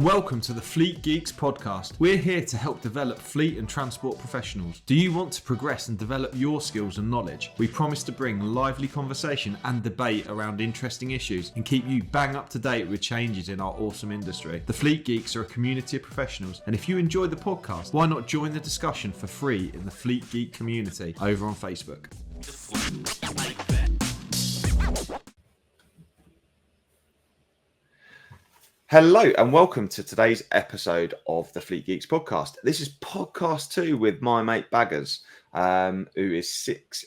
Welcome to the Fleet Geeks podcast. We're here to help develop fleet and transport professionals. Do you want to progress and develop your skills and knowledge? We promise to bring lively conversation and debate around interesting issues and keep you bang up to date with changes in our awesome industry. The Fleet Geeks are a community of professionals, and if you enjoy the podcast, why not join the discussion for free in the Fleet Geek community over on Facebook? Hello and welcome to today's episode of the Fleet Geeks podcast. This is podcast 2 with my mate Baggers, who is six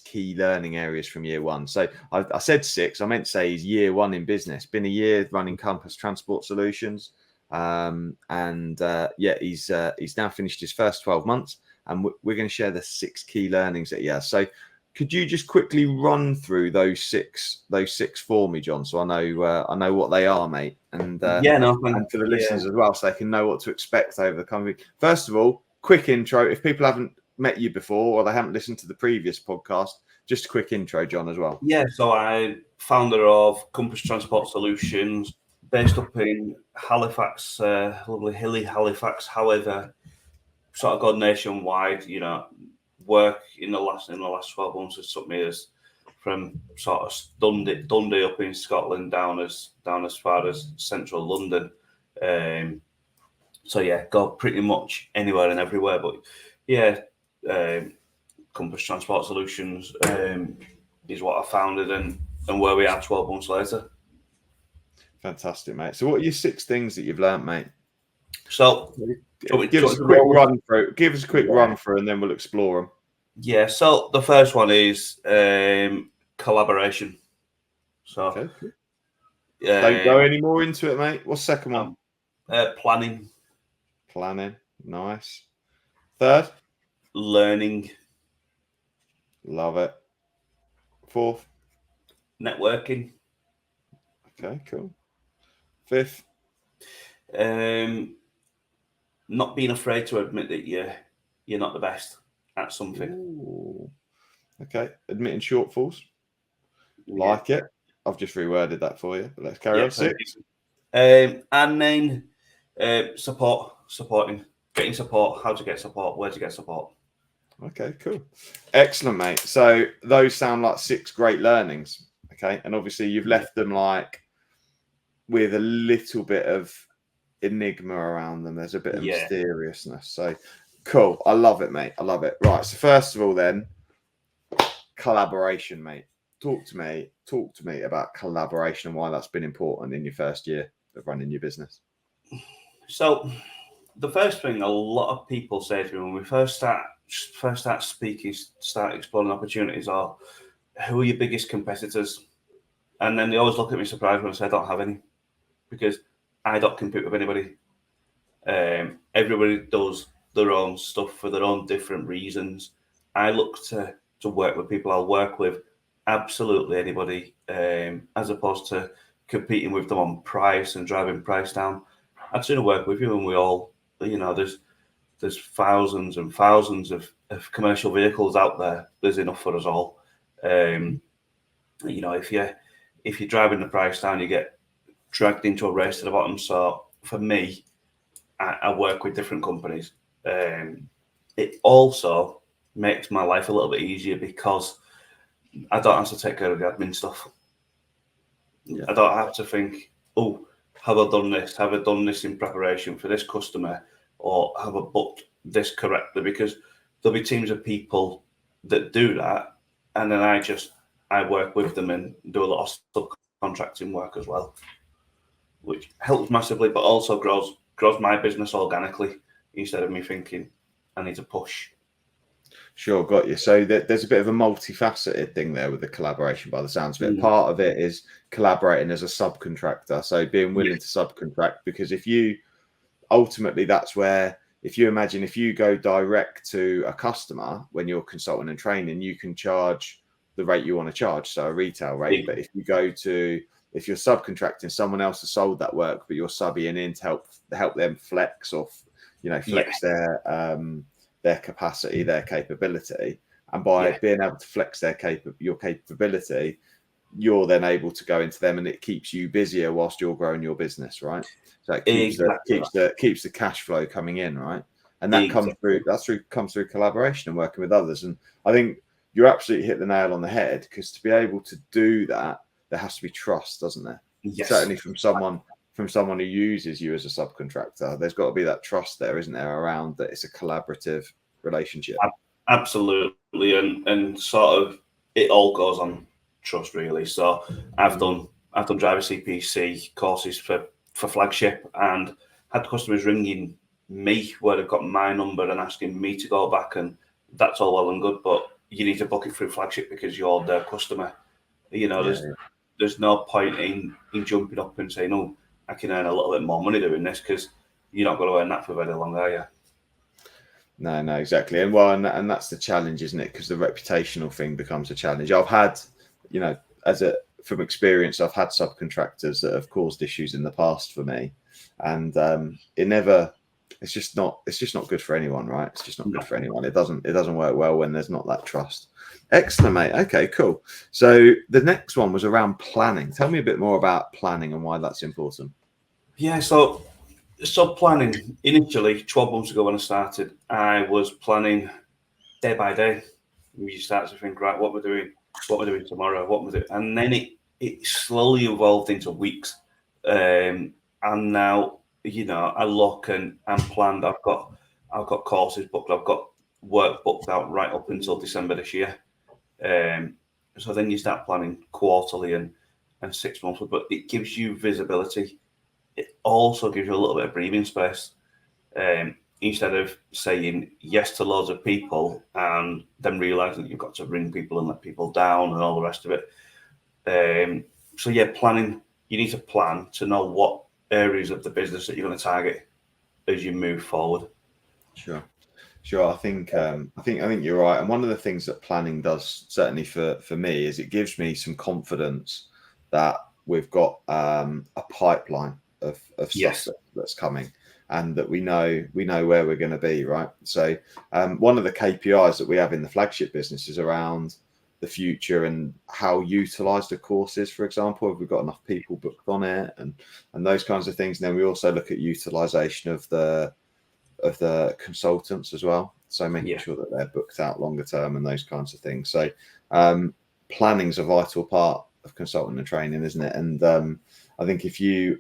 key learning areas from year 1. So I said 6, I meant to say he's year 1 in business. Been a year running Compass Transport Solutions, he's now finished his first 12 months, and we're going to share the 6 key learnings that he has. So could you just quickly run through those six for me, John, so I know what they are, mate, and for the listeners as well, so they can know what to expect over the coming week. First of all, quick intro. If people haven't met you before or they haven't listened to the previous podcast, just a quick intro, John, as well. Yeah, so I'm founder of Compass Transport Solutions, based up in Halifax, lovely hilly Halifax. However, sort of gone nationwide. Work in the last 12 months has took me as from sort of Dundee up in Scotland down as far as central London. Go pretty much anywhere and everywhere. But Compass Transport Solutions is what I founded and where we are 12 months later. Fantastic, mate. So what are your 6 things that you've learned, mate? So give us a quick run through. Give us a quick run through, and then we'll explore them. Yeah. So the first one is collaboration. So okay. Don't go any more into it, mate. What's the second one? Planning. Nice. Third? Learning. Love it. Fourth? Networking. Okay, cool. Fifth? Not being afraid to admit that you're not the best at something. Ooh. Okay, admitting shortfalls. Like it. I've just reworded that for you, but let's carry on. 6. And then supporting, getting support, how to get support, where to get support. Okay, cool. Excellent, mate. So those sound like 6 great learnings. Okay, and obviously you've left them like with a little bit of enigma around them. There's a bit of mysteriousness. So cool. I love it, mate. I love it. Right. So first of all, then, collaboration, mate. Talk to me about collaboration and why that's been important in your first year of running your business. So the first thing a lot of people say to me when we first start speaking, start exploring opportunities, are who are your biggest competitors? And then they always look at me surprised when I say I don't have any, because I don't compete with anybody. Everybody does their own stuff for their own different reasons. I look to work with people. I'll work with absolutely anybody, as opposed to competing with them on price and driving price down. I'd sooner work with you, and we all, there's thousands and thousands of commercial vehicles out there. There's enough for us all. If you're driving the price down, you get dragged into a race to the bottom. So for me, I work with different companies. It also makes my life a little bit easier because I don't have to take care of the admin stuff. Yeah. I don't have to think, have I done this? Have I done this in preparation for this customer? Or have I booked this correctly? Because there'll be teams of people that do that. And then I work with them and do a lot of subcontracting work as well, which helps massively, but also grows my business organically instead of me thinking I need to push. Sure, got you. So there's a bit of a multifaceted thing there with the collaboration by the sounds of it. Part of it is collaborating as a subcontractor. So being willing to subcontract, because ultimately that's where, if you go direct to a customer when you're consulting and training, you can charge the rate you want to charge, so a retail rate. But if you're subcontracting, someone else has sold that work, but you're subbing in to help them flex their capacity, their capability, and by being able to flex your capability, you're then able to go into them, and it keeps you busier whilst you're growing your business, right? So it keeps the cash flow coming in, right? And that comes through collaboration and working with others. And I think you absolutely hit the nail on the head, because to be able to do that, there has to be trust, doesn't there? Yes. Certainly from someone who uses you as a subcontractor, there's got to be that trust there, isn't there, around that it's a collaborative relationship. Absolutely, and sort of it all goes on trust, really. So I've done driver CPC courses for Flagship, and had customers ringing me where they've got my number and asking me to go back, and that's all well and good, but you need to book it through Flagship because you're their customer. There's no point in jumping up and saying, "Oh, I can earn a little bit more money doing this," because you're not going to earn that for very long, are you? No, exactly. And that's the challenge, isn't it? Because the reputational thing becomes a challenge. I've had, from experience, I've had subcontractors that have caused issues in the past for me, and it's just not good for anyone, right? It's just not good for anyone. It doesn't work well when there's not that trust. Excellent, mate. Okay, cool. So the next one was around planning. Tell me a bit more about planning and why that's important. Yeah, so planning, initially 12 months ago when I started, I was planning day by day. You start to think, right, what we're doing tomorrow, what we're doing, and then it slowly evolved into weeks. And now, I look and I'm planned. I've got courses booked. I've got work booked out right up until December this year. So then you start planning quarterly and 6 months, but it gives you visibility. It also gives you a little bit of breathing space. Instead of saying yes to loads of people and then realizing that you've got to ring people and let people down and all the rest of it. So yeah, planning. You need to plan to know what areas of the business that you're going to target as you move forward. Sure. I think you're right. And one of the things that planning does, certainly for me, is it gives me some confidence that we've got a pipeline of stuff that's coming, and that we know where we're going to be, right? So one of the KPIs that we have in the Flagship business is around the future and how utilised the course is, for example, if we've got enough people booked on it and those kinds of things. And then we also look at utilisation of the consultants as well, so making sure that they're booked out longer term and those kinds of things. So planning's a vital part of consultant and training, isn't it? And I think if you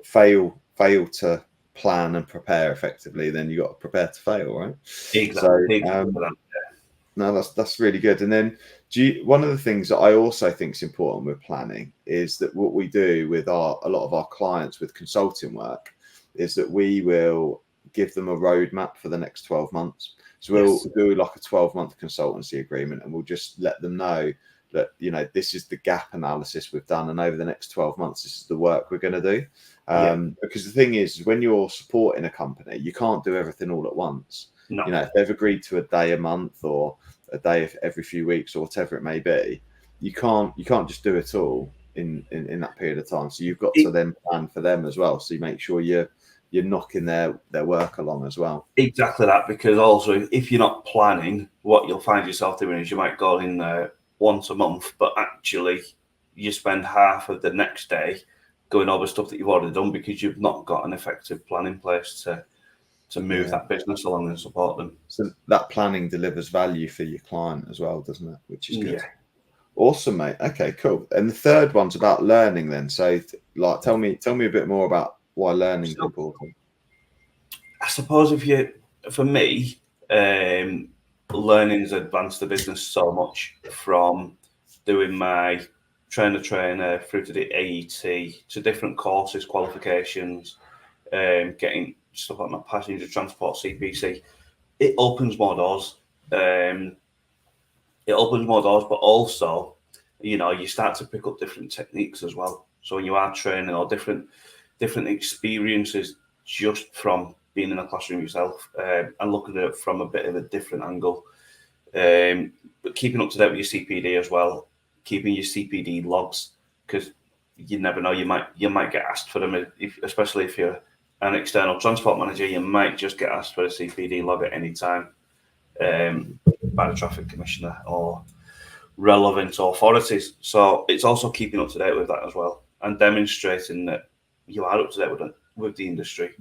fail to plan and prepare effectively, then you got to prepare to fail, right? Exactly. No, that's really good. And then one of the things that I also think is important with planning is that what we do with a lot of our clients with consulting work is that we will give them a roadmap for the next 12 months. So we'll do like a 12-month consultancy agreement, and we'll just let them know that, this is the gap analysis we've done, and over the next 12 months, this is the work we're going to do. Because the thing is, when you're supporting a company, you can't do everything all at once. No. If they've agreed to a day a month or a day every few weeks or whatever it may be, you can't just do it all in that period of time. So you've got to then plan for them as well. So you make sure you're knocking their work along as well. Exactly that, because also if you're not planning, what you'll find yourself doing is you might go in there once a month, but actually you spend half of the next day going over stuff that you've already done because you've not got an effective plan in place to move that business along and support them. So that planning delivers value for your client as well, doesn't it? Which is good. Yeah. Awesome, mate. Okay, cool. And the third one's about learning then. So tell me a bit more about why learning is important. I suppose for me, learning has advanced the business so much, from doing my trainer through to the AET, to different courses, qualifications, getting stuff like my passenger transport CPC. It opens more doors. But also, you start to pick up different techniques as well. So when you are training, or different experiences just from being in a classroom yourself, and looking at it from a bit of a different angle. But keeping up to date with your CPD as well, keeping your CPD logs, because you never know, you might get asked for them, especially if you're an external transport manager. You might just get asked for a CPD log at any time by the traffic commissioner or relevant authorities. So it's also keeping up to date with that as well, and demonstrating that you are up to date with the industry.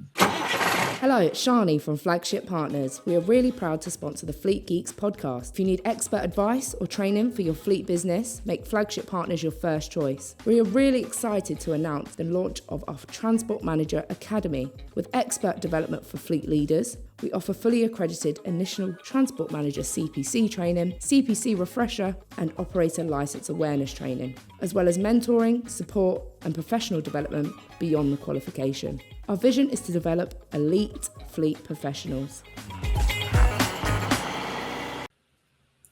Hello, it's Shani from Flagship Partners. We are really proud to sponsor the Fleet Geeks podcast. If you need expert advice or training for your fleet business, make Flagship Partners your first choice. We are really excited to announce the launch of our Transport Manager Academy. With expert development for fleet leaders, we offer fully accredited initial Transport Manager CPC training, CPC refresher, and operator license awareness training, as well as mentoring, support, and professional development beyond the qualification. Our vision is to develop elite fleet professionals.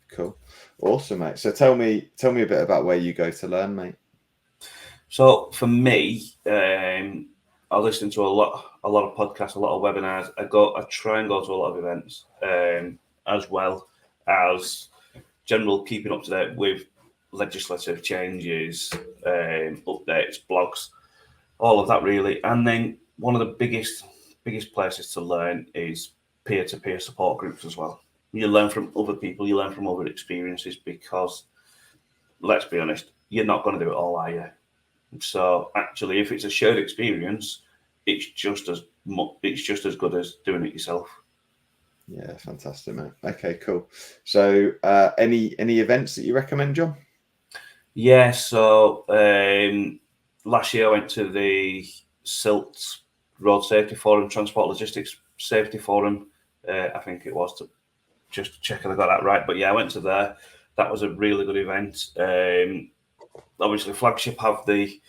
Cool. Awesome, mate. So tell me a bit about where you go to learn, mate. So for me, I listen to a lot of podcasts, a lot of webinars. I try and go to a lot of events, as well as general keeping up to date with legislative changes, updates, blogs, all of that really. And then one of the biggest places to learn is peer-to-peer support groups as well. You learn from other people, you learn from other experiences, because let's be honest, you're not going to do it all, are you? So actually, if it's a shared experience, it's just as good as doing it yourself. Yeah, fantastic, mate. Okay, cool. So any events that you recommend, John? Yeah, so last year I went to the SILT Road Safety Forum, Transport Logistics Safety Forum, I think it was, to just check if I got that right. But yeah, I went to there. That was a really good event. Obviously, Flagship have the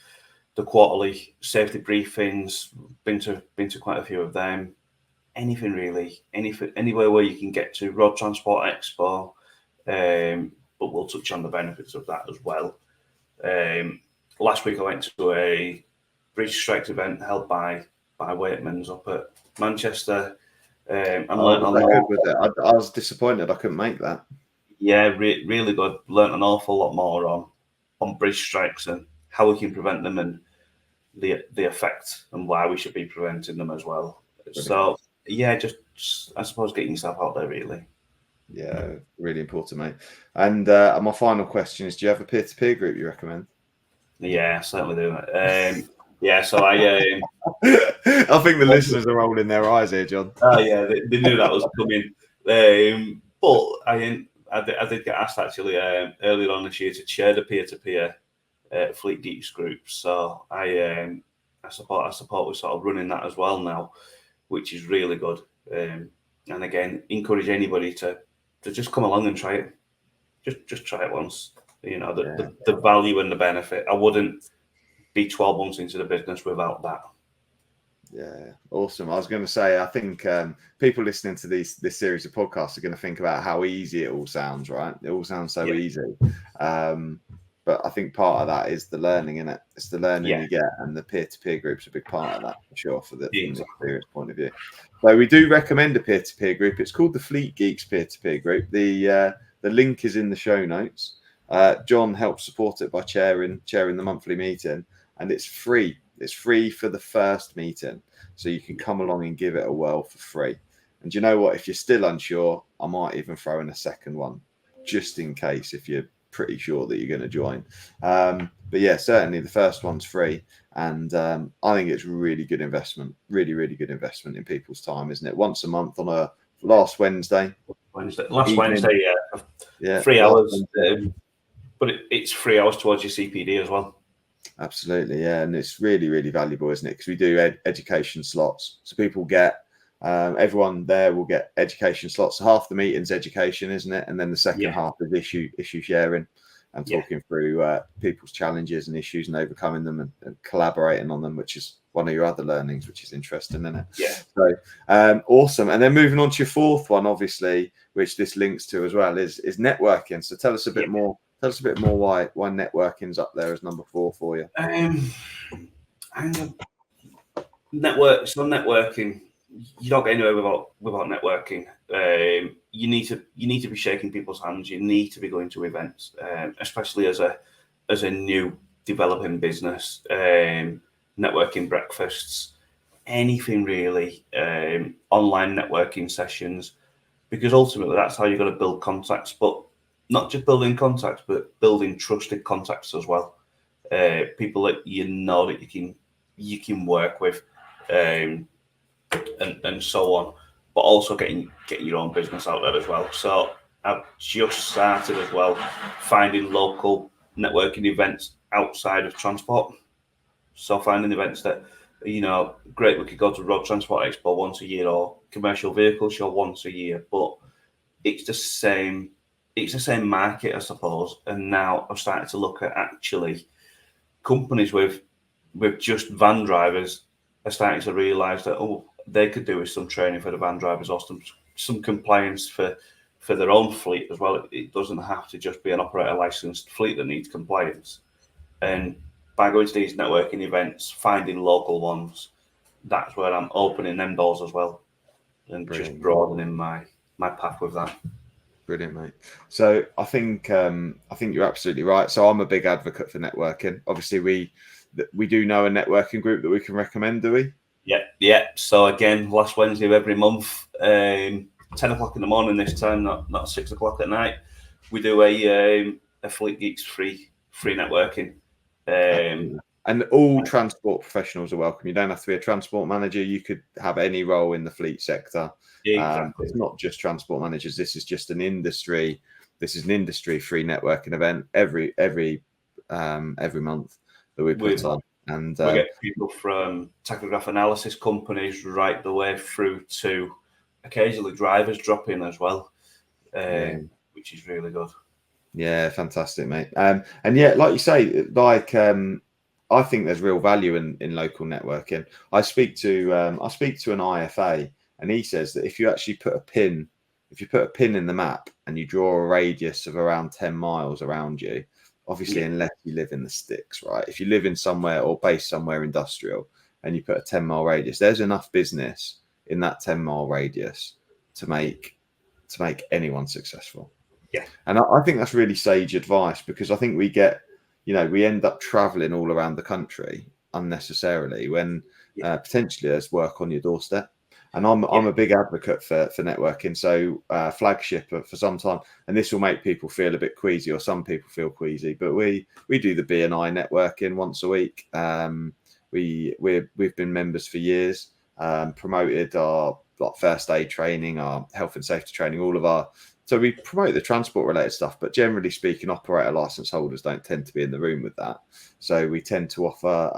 quarterly safety briefings. Been to quite a few of them. Anything really, anywhere where you can get to. Road Transport Expo, but we'll touch on the benefits of that as well. Last week I went to a Bridge Strikes event held by Waitmans up at Manchester. And learned a lot. With it. I was disappointed I couldn't make that. Yeah, really good. Learned an awful lot more on bridge strikes and how we can prevent them, and the effect and why we should be preventing them as well. Brilliant. So yeah, just I suppose getting yourself out there really. Yeah, really important, mate. And my final question is: do you have a peer-to-peer group you recommend? Yeah, certainly do. Yeah, so I I think the listeners are rolling their eyes here, John. Oh yeah, they knew that was coming. But I did get asked actually earlier on this year to chair the peer-to-peer Fleet Geeks group. So I support with sort of running that as well now, which is really good. And again, encourage anybody to just come along and try it. Just try it once. You know, the value and the benefit. I wouldn't be 12 months into the business without that. Yeah, awesome. I was going to say, I think people listening to this series of podcasts are going to think about how easy it all sounds, right? It all sounds so easy. But I think part of that is the learning, innit? It's the learning you get, and the peer-to-peer group's a big part of that, for sure, from the experience point of view. So we do recommend a peer-to-peer group. It's called the Fleet Geeks peer-to-peer group. The link is in the show notes. John helps support it by chairing the monthly meeting, and it's free. It's free for the first meeting, so you can come along and give it a whirl for free. And you know what? If you're still unsure, I might even throw in a second one, just in case, if you're pretty sure that you're going to join. But yeah, certainly the first one's free, and I think it's really good investment, really good investment in people's time, isn't it? Once a month on a last Wednesday. Wednesday, yeah, 3 hours. But it's 3 hours towards your CPD as well. Absolutely, yeah, and it's really valuable, isn't it? Because we do education slots, so people get everyone there will get education slots. So half the meeting's education, isn't it? And then the second half is issue sharing and talking through people's challenges and issues and overcoming them and collaborating on them, which is one of your other learnings, which is interesting, isn't it? Yeah. So awesome. And then moving on to your fourth one, obviously, which this links to as well, is networking. So tell us a bit more. Tell us a bit more why networking's up there as number 4 for you. Networking, you don't get anywhere without networking. You need to be shaking people's hands. You need to be going to events, especially as a new developing business. Networking breakfasts, anything really. Online networking sessions, because ultimately that's how you're going to build contacts. But not just building contacts, but building trusted contacts as well. People that that you can work with, and so on. But also getting your own business out there as well. So I've just started as well finding local networking events outside of transport. So finding events that, great, we could go to Road Transport Expo once a year or Commercial Vehicle Show once a year, but it's the same market, I suppose. And now I'm starting to look at actually companies with just van drivers are starting to realise that they could do with some training for the van drivers or some compliance for their own fleet as well. It doesn't have to just be an operator licensed fleet that needs compliance. And by going to these networking events, finding local ones, that's where I'm opening them doors as well, and Brilliant. just broadening my path with that. Brilliant, mate. So I think you're absolutely right. So I'm a big advocate for networking. Obviously, we do know a networking group that we can recommend, do we? Yeah. So again, last Wednesday of every month, 10 o'clock in the morning this time, not 6 o'clock at night, we do a Fleet Geeks free networking. And all transport professionals are welcome. You don't have to be a transport manager. You could have any role in the fleet sector. Exactly. It's not just transport managers. This is just an industry. This is an industry free networking event every month that we put on. And we get people from tachograph analysis companies right the way through to occasionally drivers drop in as well, which is really good. Yeah, fantastic, mate. And yeah, like you say, I think there's real value in local networking. I speak to an IFA, and he says that if you actually put a pin in the map and you draw a radius of around 10 miles around you, obviously, unless you live in the sticks, right? If you live in somewhere or based somewhere industrial and you put a 10-mile radius, there's enough business in that 10-mile radius to make anyone successful. Yeah. And I think that's really sage advice, because I think we end up traveling all around the country unnecessarily when potentially there's work on your doorstep. And I'm a big advocate for networking. So Flagship for some time, and this will make people feel a bit queasy, or some people feel queasy, but we do the B&I networking once a week. We've been members for years, promoted our first aid training, our health and safety training, so we promote the transport related stuff, but generally speaking, operator license holders don't tend to be in the room with that. So we tend to offer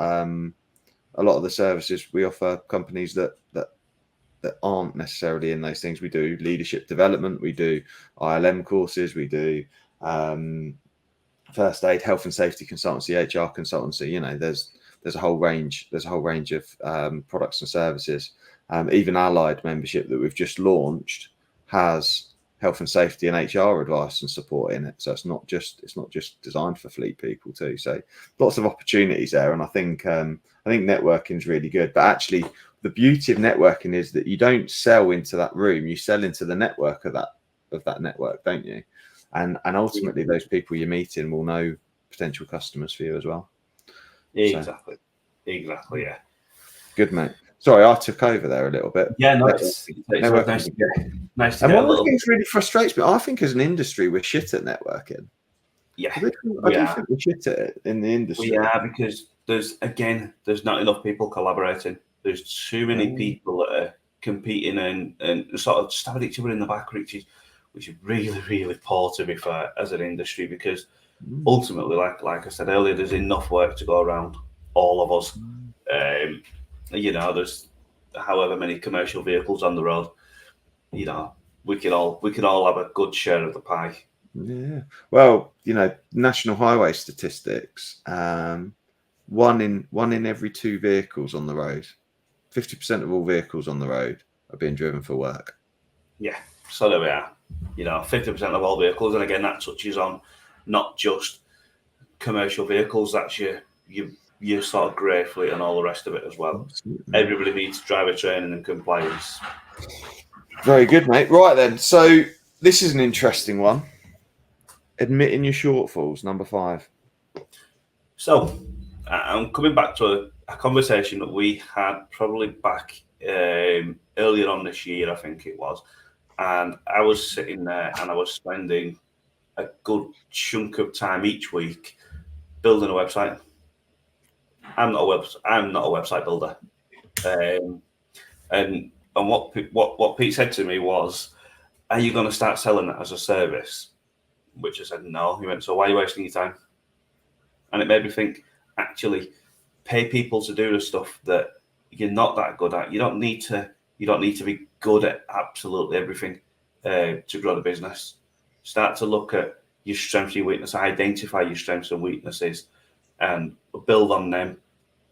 a lot of the services we offer companies that aren't necessarily in those things. We do leadership development, we do ILM courses, we do first aid, health and safety consultancy, HR consultancy. There's a whole range of products and services. Even Allied membership that we've just launched has health and safety and HR advice and support in it. So it's not just designed for fleet people too. So lots of opportunities there. And I think networking is really good. But actually, the beauty of networking is that you don't sell into that room, you sell into the network of that network, don't you? And ultimately those people you're meeting will know potential customers for you as well. Exactly. Yeah. Good, mate. Sorry, I took over there a little bit. Yeah, no, it's nice to get and one of the things really frustrates me, I think as an industry, we're shit at networking. Yeah. I do think we're shit at it in the industry. We are, because there's not enough people collaborating. There's too many people that are competing and sort of stabbing each other in the back, which is really, really poor, to be fair, as an industry, because ultimately, like I said earlier, there's enough work to go around all of us. There's however many commercial vehicles on the road. We could all have a good share of the pie. Yeah. Well, national highway statistics, one in every 2 vehicles on the road, 50% of all vehicles on the road are being driven for work. Yeah. So there we are. 50% of all vehicles, and again, that touches on not just commercial vehicles. That's your sort of grey fleet and all the rest of it as well. Absolutely. Everybody needs driver training and compliance. Very good, mate. Right then. So this is an interesting one. Admitting your shortfalls, number 5. So I'm coming back to a conversation that we had probably back earlier on this year, I think it was. And I was sitting there and I was spending a good chunk of time each week building a website. I'm not a website builder. And what Pete said to me was, "Are you going to start selling that as a service?" Which I said no. He went, "So why are you wasting your time?" And it made me think, actually, pay people to do the stuff that you're not that good at. You don't need to be good at absolutely everything to grow the business. Start to look at your strengths, your weaknesses, identify your strengths and weaknesses, and build on them.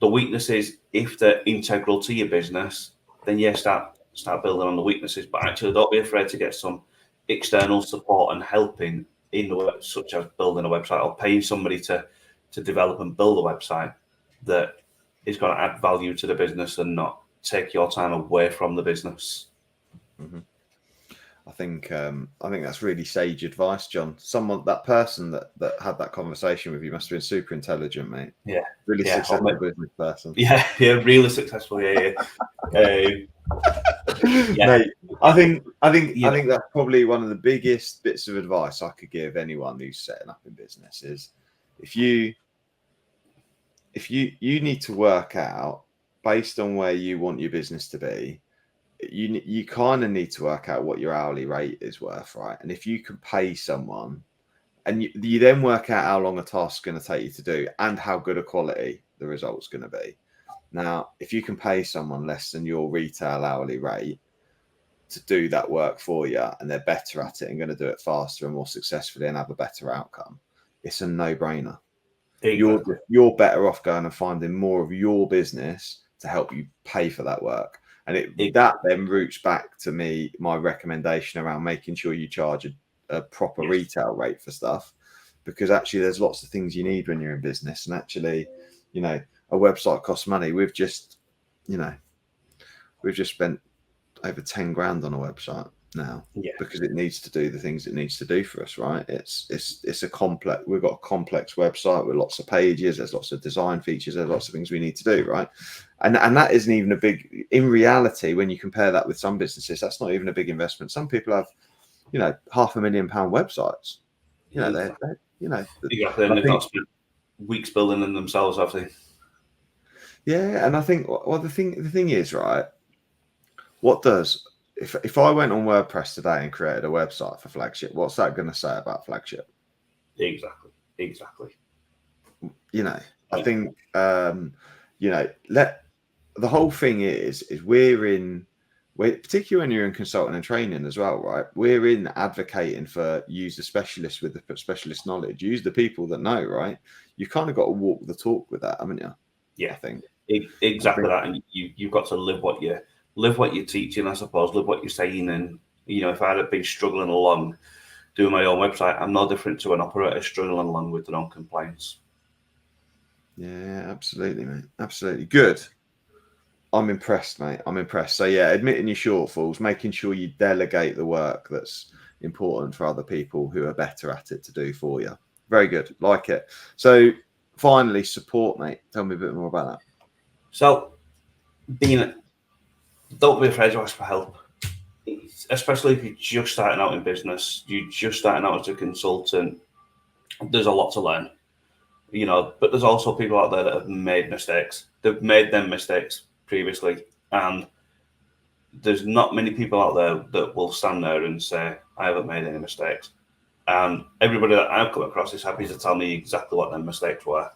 The weaknesses, if they're integral to your business, then start building on the weaknesses. But actually, don't be afraid to get some external support and helping in the web, such as building a website or paying somebody to develop and build a website that is going to add value to the business and not take your time away from the business. Mm-hmm. I think that's really sage advice, John. That person that had that conversation with you must have been super intelligent, mate. Yeah, really successful business person. Yeah, really successful. Yeah. Mate, I think that's probably one of the biggest bits of advice I could give anyone who's setting up in business is if you need to work out based on where you want your business to be. You kind of need to work out what your hourly rate is worth, right? And if you can pay someone, and you then work out how long a task is going to take you to do, and how good a quality the result's going to be. Now, if you can pay someone less than your retail hourly rate to do that work for you, and they're better at it and going to do it faster and more successfully and have a better outcome, it's a no-brainer. Exactly. You're better off going and finding more of your business to help you pay for that work. And that then roots back to my recommendation around making sure you charge a proper retail rate for stuff, because actually there's lots of things you need when you're in business. And actually, a website costs money. We've just spent over 10 grand on a website now because it needs to do the things it needs to do for us, right? It's a complex. We've got a complex website with lots of pages. There's lots of design features. There's lots of things we need to do, right? And that isn't even a big. In reality, when you compare that with some businesses, that's not even a big investment. Some people have, £500,000 websites. They're exactly, and they've not spent weeks building them themselves, have they? Yeah, and I think the thing is, right? What does if I went on WordPress today and created a website for Flagship, what's that going to say about Flagship? Exactly. I think the whole thing is we're particularly when you're in consulting and training as well, right? We're in advocating for use the specialists with the specialist knowledge, use the people that know, right? You kind of got to walk the talk with that, haven't you? Yeah, I think exactly that, and you've got to live what you're teaching, I suppose, live what you're saying. And if I had been struggling along doing my own website, I'm no different to an operator struggling along with their own compliance. Yeah, absolutely, mate. Absolutely. Good. I'm impressed, mate. I'm impressed. So yeah, admitting your shortfalls, making sure you delegate the work that's important for other people who are better at it to do for you. Very good. Like it. So finally, support, mate. Tell me a bit more about that. So don't be afraid to ask for help, especially if you're just starting out in business, you're just starting out as a consultant. There's a lot to learn, but there's also people out there that have made mistakes. They've made them mistakes previously, and there's not many people out there that will stand there and say, I haven't made any mistakes. And everybody that I've come across is happy to tell me exactly what their mistakes were.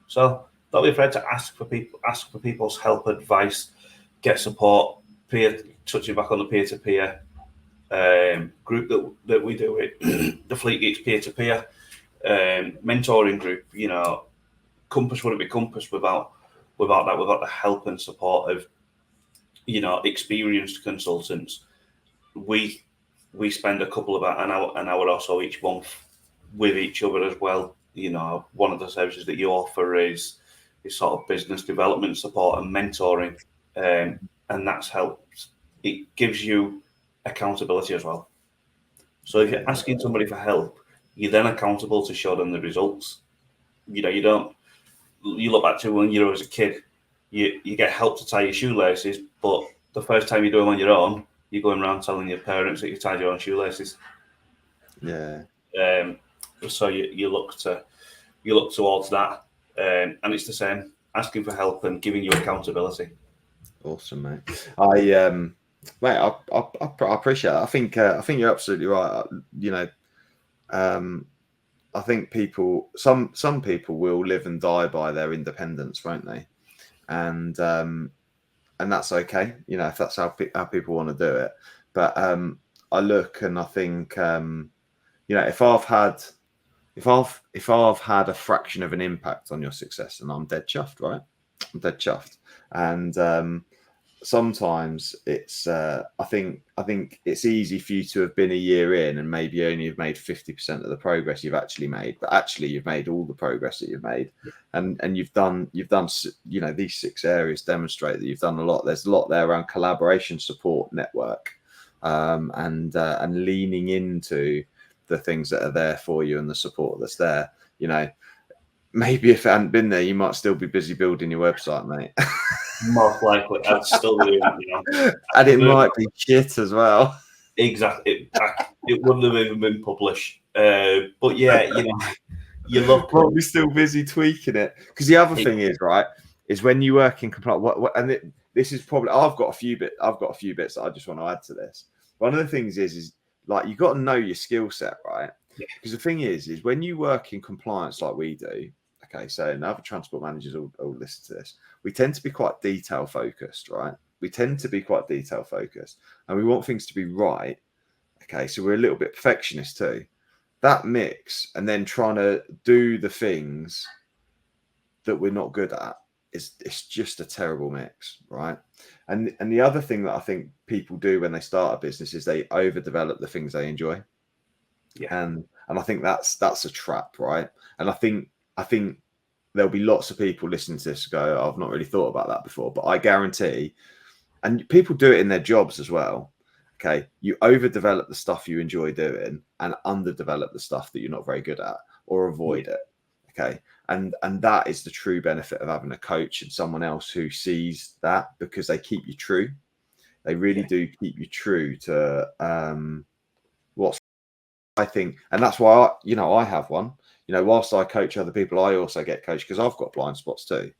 So don't be afraid to ask for people's help, advice, get support, touching back on the peer-to-peer group that we do it, the Fleet Geeks peer-to-peer mentoring group. Compass wouldn't be Compass without the help and support of experienced consultants. We spend a couple about an hour or so each month with each other as well. One of the services that you offer is sort of business development support and mentoring, and that's helped. It gives you accountability as well. So if you're asking somebody for help, you're then accountable to show them the results. You look back to when you were as a kid, you get help to tie your shoelaces, but the first time you do them on your own, you're going around telling your parents that you tied your own shoelaces. Yeah. So you look towards that, and it's the same, asking for help and giving you accountability. Awesome, mate. I appreciate that. I think you're absolutely right. I think some people will live and die by their independence, won't they? And that's okay, if that's how people want to do it. But I look and I think, if I've had a fraction of an impact on your success, and I'm dead chuffed, right? I'm dead chuffed. And sometimes it's I think it's easy for you to have been a year in and maybe only have made 50% of the progress you've actually made, but actually you've made all the progress that you've made. And you've done these 6 areas demonstrate that you've done a lot. There's a lot there around collaboration, support, network, and leaning into the things that are there for you and the support that's there. Maybe if it hadn't been there, you might still be busy building your website, mate. Most likely, I'd still be doing, and it might be shit as well. Exactly, it wouldn't have even been published. But yeah, you look, probably still busy tweaking it. Because the other thing is, right, is when you work in compliance. This is probably I've got a few bits that I just want to add to this. One of the things is like you've got to know your skill set, right? Because the thing is when you work in compliance like we do. Okay, so now other transport managers will listen to this. We tend to be quite detail focused, right? And we want things to be right. Okay, so we're a little bit perfectionist too. That mix and then trying to do the things that we're not good at it's just a terrible mix, right? And the other thing that I think people do when they start a business is they overdevelop the things they enjoy. And I think that's a trap, right? And I think there'll be lots of people listening to this go, I've not really thought about that before, but I guarantee, and people do it in their jobs as well. Okay, you overdevelop the stuff you enjoy doing and underdevelop the stuff that you're not very good at, or avoid it. Okay, and that is the true benefit of having a coach and someone else who sees that, because they keep you true. They really do keep you true to what's, I think, and that's why I have one. Whilst I coach other people, I also get coached because I've got blind spots too.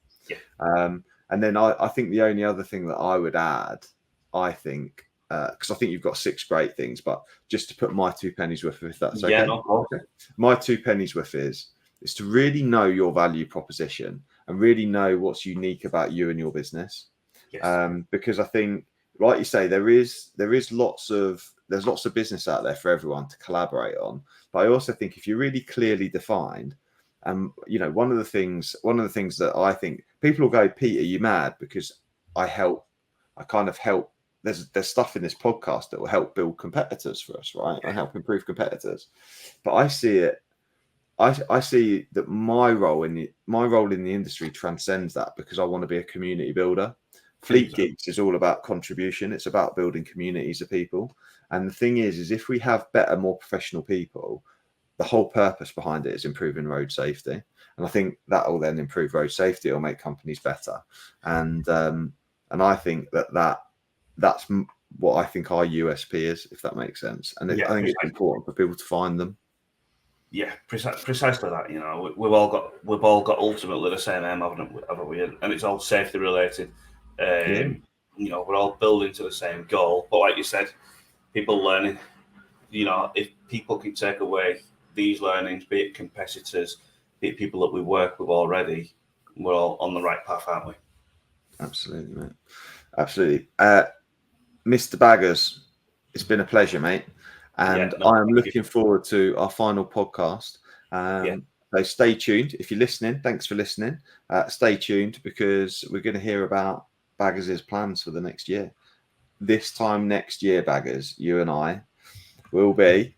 And then I think the only other thing that I would add, because I think you've got 6 great things, but just to put my 2 pennies worth, if that's okay. Okay. My 2 pennies worth is to really know your value proposition and really know what's unique about you and your business. Because I think, like you say, there's lots of business out there for everyone to collaborate on. But I also think if you're really clearly defined, one of the things that I think people will go, Pete, are you mad? Because I kind of help. There's stuff in this podcast that will help build competitors for us, right? I help improve competitors. But I see it. I see that my role in the industry transcends that, because I want to be a community builder. Fleet Geeks is all about contribution. It's about building communities of people. And the thing is if we have better, more professional people, the whole purpose behind it is improving road safety. And I think that will then improve road safety. It'll make companies better. And I think that's what I think our USP is, if that makes sense. And I think it's important for people to find them. Yeah, precisely that. We've all got ultimately the same aim, haven't we? And it's all safety related. We're all building to the same goal. But like you said, people learning. If people can take away these learnings, be it competitors, be it people that we work with already, we're all on the right path, aren't we? Absolutely, mate. Absolutely. Mr. Baggers, it's been a pleasure, mate. And I am looking forward to our final podcast. So stay tuned. If you're listening, thanks for listening. Stay tuned, because we're going to hear about Baggers' plans for the next year. This time next year, Baggers, you and I will be.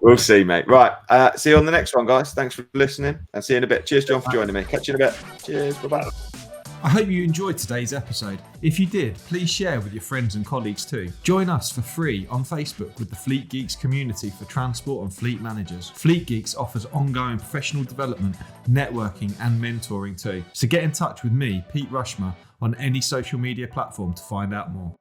We'll see, mate. Right. See you on the next one, guys. Thanks for listening, and see you in a bit. Cheers, John, for joining me. Catch you in a bit. Cheers. Bye-bye. I hope you enjoyed today's episode. If you did, please share with your friends and colleagues too. Join us for free on Facebook with the Fleet Geeks community for transport and fleet managers. Fleet Geeks offers ongoing professional development, networking and mentoring too. So get in touch with me, Pete Rushmer, on any social media platform to find out more.